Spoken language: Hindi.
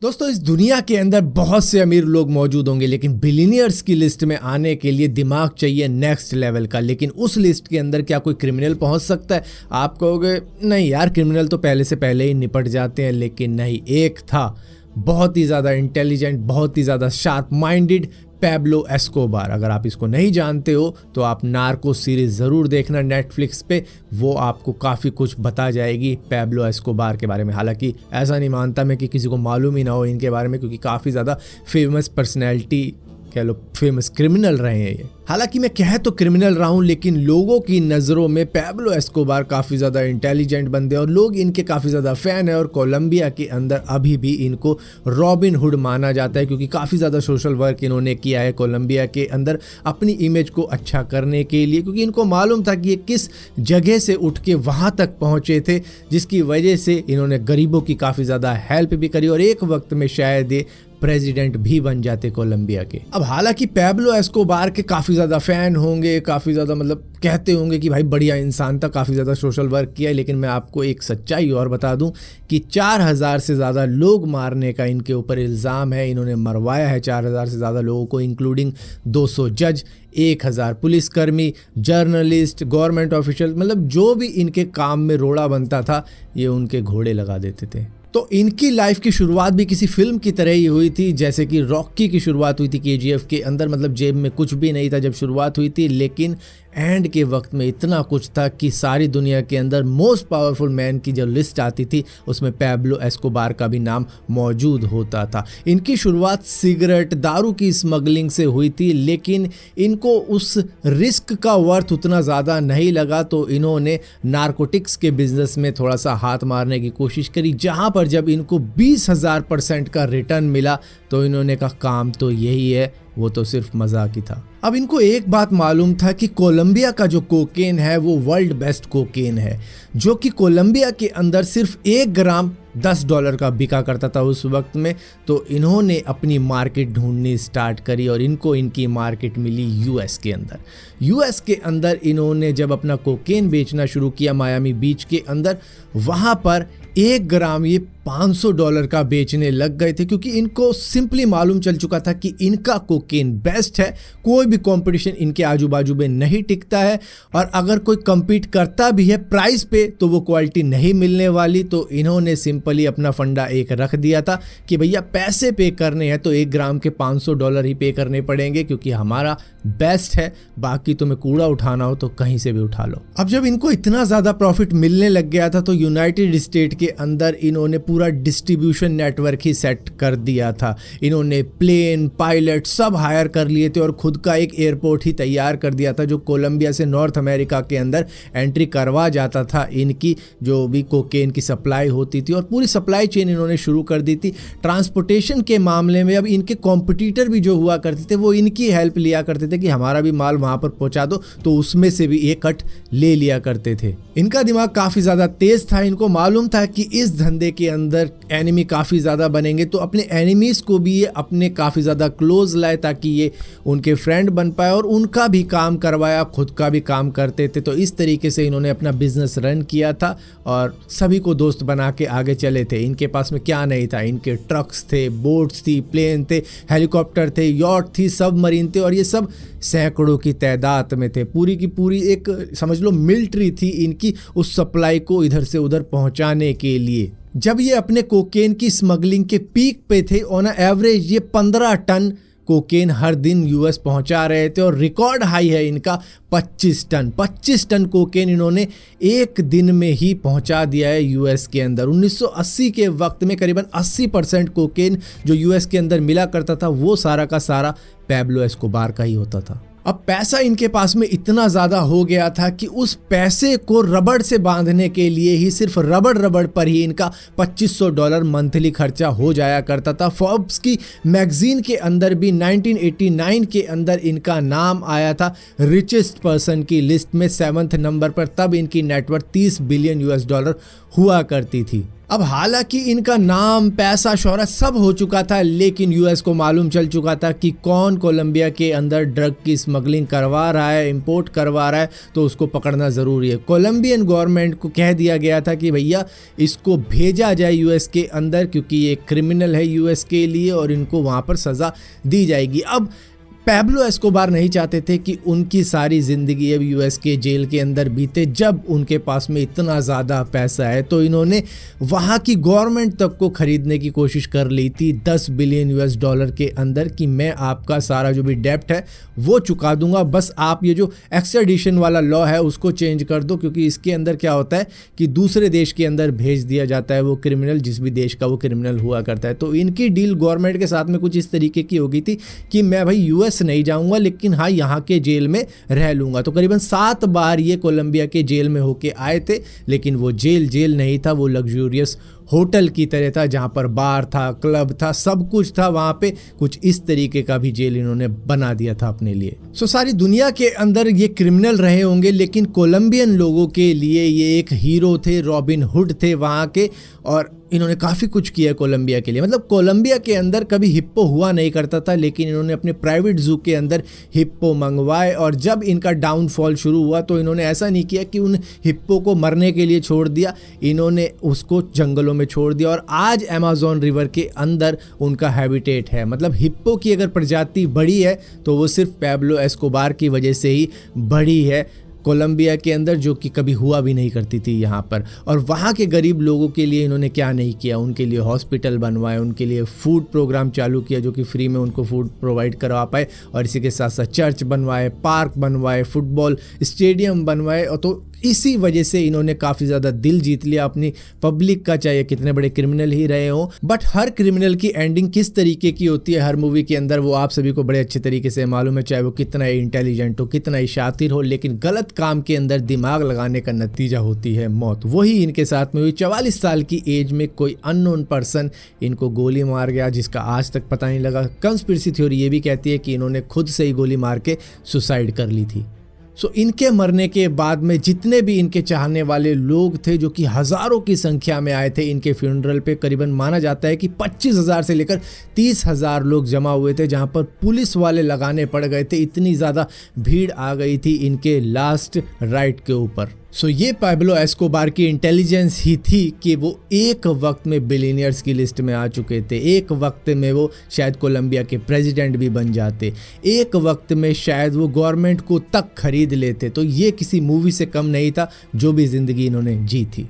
दोस्तों, इस दुनिया के अंदर बहुत से अमीर लोग मौजूद होंगे, लेकिन बिलियनियर्स की लिस्ट में आने के लिए दिमाग चाहिए नेक्स्ट लेवल का। लेकिन उस लिस्ट के अंदर क्या कोई क्रिमिनल पहुंच सकता है? आप कहोगे नहीं यार, क्रिमिनल तो पहले से पहले ही निपट जाते हैं। लेकिन नहीं, एक था बहुत ही ज़्यादा इंटेलिजेंट, बहुत ही ज़्यादा शार्प माइंडेड, पैब्लो एस्कोबार। अगर आप इसको नहीं जानते हो तो आप नार्को सीरीज ज़रूर देखना नेटफ्लिक्स पे, वो आपको काफ़ी कुछ बता जाएगी पैब्लो एस्कोबार के बारे में। हालांकि ऐसा नहीं मानता मैं कि किसी को मालूम ही ना हो इनके बारे में, क्योंकि काफ़ी ज़्यादा फेमस पर्सनैलिटी, कह लो फेमस क्रिमिनल रहे हैं ये। हालांकि मैं कह तो क्रिमिनल रहा हूं, लेकिन लोगों की नज़रों में पैब्लो एस्कोबार काफ़ी ज़्यादा इंटेलिजेंट बंदे और लोग इनके काफ़ी ज़्यादा फ़ैन है। और कोलंबिया के अंदर अभी भी इनको रॉबिन हुड माना जाता है, क्योंकि काफ़ी ज़्यादा सोशल वर्क इन्होंने किया है कोलंबिया के अंदर अपनी इमेज को अच्छा करने के लिए, क्योंकि इनको मालूम था कि ये किस जगह से उठ के वहाँ तक पहुँचे थे, जिसकी वजह से इन्होंने गरीबों की काफ़ी ज़्यादा हेल्प भी करी और एक वक्त में शायद ये प्रेसिडेंट भी बन जाते कोलंबिया के। अब हालांकि पैब्लो एस्कोबार के काफ़ी ज़्यादा फ़ैन होंगे, काफ़ी ज़्यादा मतलब कहते होंगे कि भाई बढ़िया इंसान था, काफ़ी ज़्यादा सोशल वर्क किया है। लेकिन मैं आपको एक सच्चाई और बता दूं कि 4000 से ज़्यादा लोग मारने का इनके ऊपर इल्ज़ाम है। इन्होंने मरवाया है 4000 से ज़्यादा लोगों को, इंक्लूडिंग 200 जज, 1000 पुलिसकर्मी, जर्नलिस्ट, गवर्नमेंट ऑफिशियल, मतलब जो भी इनके काम में रोड़ा बनता था ये उनके घोड़े लगा देते थे। तो इनकी लाइफ की शुरुआत भी किसी फिल्म की तरह ही हुई थी, जैसे कि रॉकी की शुरुआत हुई थी केजीएफ के अंदर। मतलब जेब में कुछ भी नहीं था जब शुरुआत हुई थी, लेकिन एंड के वक्त में इतना कुछ था कि सारी दुनिया के अंदर मोस्ट पावरफुल मैन की जो लिस्ट आती थी उसमें पैब्लो एस्कोबार का भी नाम मौजूद होता था। इनकी शुरुआत सिगरेट, दारू की स्मगलिंग से हुई थी, लेकिन इनको उस रिस्क का वर्थ उतना ज़्यादा नहीं लगा, तो इन्होंने नारकोटिक्स के बिजनेस में थोड़ा सा हाथ मारने की कोशिश करी, जहाँ पर जब इनको 20,000% का रिटर्न मिला तो इन्होंने कहा काम तो यही है, वो तो सिर्फ मजाक ही था। अब इनको एक बात मालूम था कि कोलंबिया का जो कोकेन है वो वर्ल्ड बेस्ट कोकेन है, जो कि कोलंबिया के अंदर सिर्फ 1 ग्राम $10 का बिका करता था उस वक्त में। तो इन्होंने अपनी मार्केट ढूंढनी स्टार्ट करी और इनको इनकी मार्केट मिली यूएस के अंदर। यूएस के अंदर इन्होंने जब अपना कोकेन बेचना शुरू किया मायामी बीच के अंदर, वहाँ पर 1 ग्राम ये $500 का बेचने लग गए थे, क्योंकि इनको सिंपली मालूम चल चुका था कि इनका कोकेन बेस्ट है, कोई भी कंपटीशन इनके आजू बाजू में नहीं टिकता है, और अगर कोई compete करता भी है प्राइस पे तो वो क्वालिटी नहीं मिलने वाली। तो इन्होंने सिंपली अपना फंडा एक रख दिया था कि भैया पैसे पे करने हैं तो 1 ग्राम के $500 ही पे करने पड़ेंगे, क्योंकि हमारा बेस्ट है, बाकी तुम्हें कूड़ा उठाना हो तो कहीं से भी उठा लो। अब जब इनको इतना ज़्यादा प्रॉफिट मिलने लग गया था तो यूनाइटेड स्टेट के अंदर इन्होंने पूरा डिस्ट्रीब्यूशन नेटवर्क ही सेट कर दिया था। इन्होंने प्लेन, पायलट सब हायर कर लिए थे और खुद का एक एयरपोर्ट ही तैयार कर दिया था, जो कोलंबिया से नॉर्थ अमेरिका के अंदर एंट्री करवा जाता था इनकी जो भी कोकेन की सप्लाई होती थी। और पूरी सप्लाई चेन इन्होंने शुरू कर दी थी। ट्रांसपोर्टेशन के मामले में अब इनके कॉम्पिटिटर भी जो हुआ करते थे वो इनकी हेल्प लिया करते थे कि हमारा भी माल वहाँ पर पहुँचा दो, तो उसमें से भी एक कट ले लिया करते थे। इनका दिमाग काफ़ी ज़्यादा तेज़ था। इनको मालूम था कि इस धंधे के अंदर एनिमी काफ़ी ज़्यादा बनेंगे, तो अपने एनिमीज़ को भी ये अपने काफ़ी ज़्यादा क्लोज लाए ताकि ये उनके फ्रेंड बन पाए, और उनका भी काम करवाया, खुद का भी काम करते थे। तो इस तरीके से इन्होंने अपना बिजनेस रन किया था और सभी को दोस्त बना के आगे चले थे। इनके पास में क्या नहीं था, इनके ट्रक्स थे, बोट्स थी, प्लेन थे, हेलीकॉप्टर थे, यॉट थी, सबमरीन थे, और ये सब सैकड़ों की तादाद में थे। पूरी की पूरी एक समझ लो मिलिट्री थी इनकी उस सप्लाई को इधर से उधर पहुंचाने के लिए। जब ये अपने कोकेन की स्मगलिंग के पीक पे थे, ऑन एवरेज ये 15 टन कोकेन हर दिन यूएस पहुंचा रहे थे, और रिकॉर्ड हाई है इनका 25 टन कोकेन इन्होंने एक दिन में ही पहुंचा दिया है यूएस के अंदर। 1980 के वक्त में करीबन 80% कोकेन जो यूएस के अंदर मिला करता था वो सारा का सारा पैब्लो एस्कोबार का ही होता था। अब पैसा इनके पास में इतना ज़्यादा हो गया था कि उस पैसे को रबड़ से बांधने के लिए ही सिर्फ रबड़ पर ही इनका $2500 मंथली खर्चा हो जाया करता था। फोर्ब्स की मैगजीन के अंदर भी 1989 के अंदर इनका नाम आया था रिचेस्ट पर्सन की लिस्ट में 7वें नंबर पर। तब इनकी नेटवर्थ $30 बिलियन हुआ करती थी। अब हालांकि इनका नाम, पैसा, शोहरत सब हो चुका था, लेकिन यूएस को मालूम चल चुका था कि कौन कोलंबिया के अंदर ड्रग की स्मगलिंग करवा रहा है, इंपोर्ट करवा रहा है, तो उसको पकड़ना ज़रूरी है। कोलंबियन गवर्नमेंट को कह दिया गया था कि भैया इसको भेजा जाए यूएस के अंदर, क्योंकि ये क्रिमिनल है यूएस के लिए और इनको वहाँ पर सज़ा दी जाएगी। अब पैब्लो एस्कोबार नहीं चाहते थे कि उनकी सारी ज़िंदगी अब यूएस के जेल के अंदर बीते। जब उनके पास में इतना ज़्यादा पैसा है तो इन्होंने वहाँ की गवर्नमेंट तक को ख़रीदने की कोशिश कर ली थी 10 बिलियन यूएस डॉलर के अंदर, कि मैं आपका सारा जो भी डेप्ट है वो चुका दूंगा, बस आप ये जो एक्स्ट्राडिशन वाला लॉ है उसको चेंज कर दो। क्योंकि इसके अंदर क्या होता है कि दूसरे देश के अंदर भेज दिया जाता है वो क्रिमिनल, जिस भी देश का वो क्रिमिनल हुआ करता है। तो इनकी डील गवर्नमेंट के साथ में कुछ इस तरीके की हो गई थी कि मैं भाई यूएस नहीं जाऊंगा, लेकिन हाँ यहाँ के जेल में रह लूंगा। तो करीबन 7 बार ये कोलंबिया के जेल में होके आए थे, लेकिन वो जेल नहीं था, वो लग्जूरियस होटल की तरह था, जहाँ पर बार था, क्लब था, सब कुछ था वहाँ पे। कुछ इस तरीके का भी जेल इन्होंने बना दिया था अपने लिए। सारी दुनिया के अंदर ये क्रिमिनल रहे होंगे, लेकिन कोलंबियन लोगों के लिए ये एक हीरो थे, रॉबिन हुड थे वहाँ के, और इन्होंने काफ़ी कुछ किया कोलंबिया के लिए। मतलब कोलंबिया के अंदर कभी हिप्पो हुआ नहीं करता था, लेकिन इन्होंने अपने प्राइवेट जू के अंदर हिप्पो मंगवाए, और जब इनका डाउनफॉल शुरू हुआ तो इन्होंने ऐसा नहीं किया कि उन हिप्पो को मरने के लिए छोड़ दिया, इन्होंने उसको जंगलों में छोड़ दिया, और आज अमेज़न रिवर के अंदर उनका हैबिटेट है। मतलब हिप्पो की अगर प्रजाति बढ़ी है तो वो सिर्फ पैब्लो एस्कोबार की वजह से ही बढ़ी है कोलंबिया के अंदर, जो कि कभी हुआ भी नहीं करती थी यहाँ पर। और वहाँ के गरीब लोगों के लिए इन्होंने क्या नहीं किया, उनके लिए हॉस्पिटल बनवाए, उनके लिए फूड प्रोग्राम चालू किया जो कि फ्री में उनको फूड प्रोवाइड करवा पाए, और इसी के साथ साथ चर्च बनवाए, पार्क बनवाए, फुटबॉल स्टेडियम बनवाए। और तो इसी वजह से इन्होंने काफ़ी ज़्यादा दिल जीत लिया अपनी पब्लिक का, चाहे कितने बड़े क्रिमिनल ही रहे हों। बट हर क्रिमिनल की एंडिंग किस तरीके की होती है हर मूवी के अंदर, वो आप सभी को बड़े अच्छे तरीके से मालूम है, चाहे वो कितना ही इंटेलिजेंट हो, कितना ही शातिर हो, लेकिन गलत काम के अंदर दिमाग लगाने का नतीजा होती है मौत। वही इनके साथ में हुई। 44 साल की एज में कोई अननोन पर्सन इनको गोली मार गया, जिसका आज तक पता नहीं लगा। कंस्पिरेसी थ्योरी ये भी कहती है कि इन्होंने खुद से ही गोली मार के सुसाइड कर ली थी। इनके मरने के बाद में जितने भी इनके चाहने वाले लोग थे, जो कि हज़ारों की संख्या में आए थे इनके फ्यूनरल पे, करीबन माना जाता है कि 25,000 से लेकर 30,000 लोग जमा हुए थे, जहां पर पुलिस वाले लगाने पड़ गए थे, इतनी ज़्यादा भीड़ आ गई थी इनके लास्ट राइट के ऊपर। ये पैब्लो एस्कोबार की इंटेलिजेंस ही थी कि वो एक वक्त में बिलियनियर्स की लिस्ट में आ चुके थे, एक वक्त में वो शायद कोलंबिया के प्रेसिडेंट भी बन जाते, एक वक्त में शायद वो गवर्नमेंट को तक खरीद लेते। तो ये किसी मूवी से कम नहीं था जो भी ज़िंदगी इन्होंने जी थी।